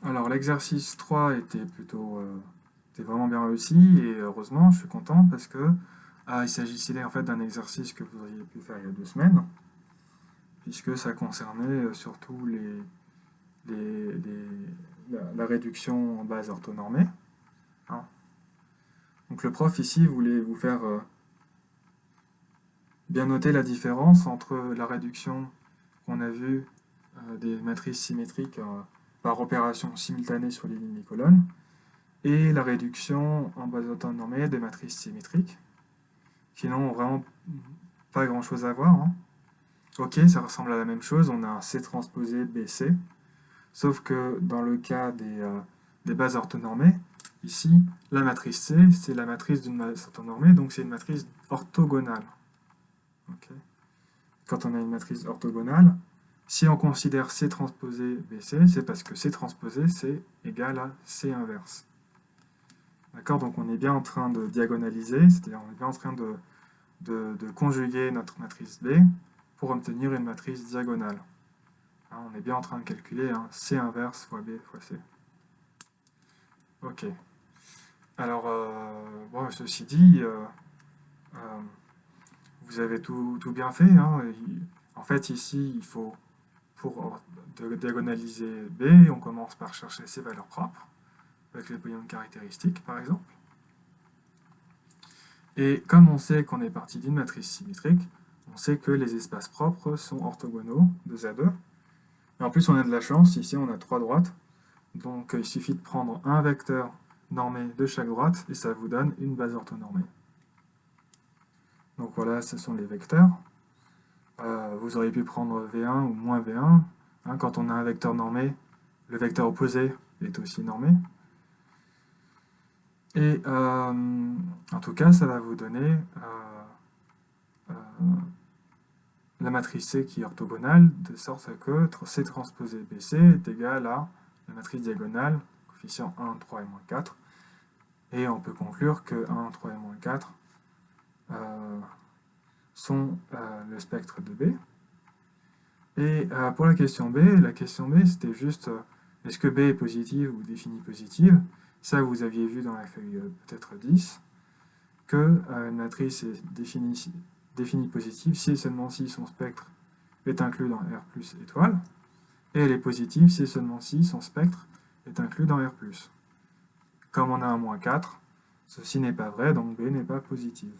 Alors l'exercice 3 était vraiment bien réussi et heureusement je suis content parce que il s'agissait en fait d'un exercice que vous auriez pu faire il y a 2 semaines puisque ça concernait surtout la réduction en base orthonormée, hein. Donc le prof ici voulait vous faire bien noter la différence entre la réduction qu'on a vue des matrices symétriques par opération simultanée sur les lignes et colonnes et la réduction en base orthonormée des matrices symétriques qui n'ont vraiment pas grand chose à voir, hein. Ok, ça ressemble à la même chose, on a un C transposé BC, sauf que dans le cas des bases orthonormées, ici, la matrice C, c'est la matrice d'une base orthonormée, donc c'est une matrice orthogonale. Okay. Quand on a une matrice orthogonale, si on considère C transposé BC, c'est parce que C transposé, c'est égal à C inverse. D'accord, donc on est bien en train de diagonaliser, c'est-à-dire on est bien en train de conjuguer notre matrice B pour obtenir une matrice diagonale. Hein, on est bien en train de calculer C inverse fois B fois C. Ok. Alors, bon, ceci dit, vous avez tout bien fait, hein. En fait, ici, il faut, pour diagonaliser B, on commence par chercher ses valeurs propres, avec les polynômes caractéristiques, par exemple. Et comme on sait qu'on est parti d'une matrice symétrique, on sait que les espaces propres sont orthogonaux de Z2. Et en plus, on a de la chance, ici on a 3 droites, donc il suffit de prendre un vecteur normé de chaque droite, et ça vous donne une base orthonormée. Donc voilà, ce sont les vecteurs. Vous auriez pu prendre V1 ou moins V1. Hein, quand on a un vecteur normé, le vecteur opposé est aussi normé. Et en tout cas, ça va vous donner la matrice C qui est orthogonale, de sorte que C transposé BC est égal à la matrice diagonale, coefficient 1, 3 et moins 4. Et on peut conclure que 1, 3 et moins 4 sont le spectre de B. Et pour la question B c'était juste est-ce que B est positive ou définie positive. Ça, vous aviez vu dans la feuille peut-être 10, que une matrice est définie positive si et seulement si son spectre est inclus dans R plus étoile, et elle est positive si et seulement si son spectre est inclus dans R plus. Comme on a un moins 4, ceci n'est pas vrai, donc B n'est pas positive.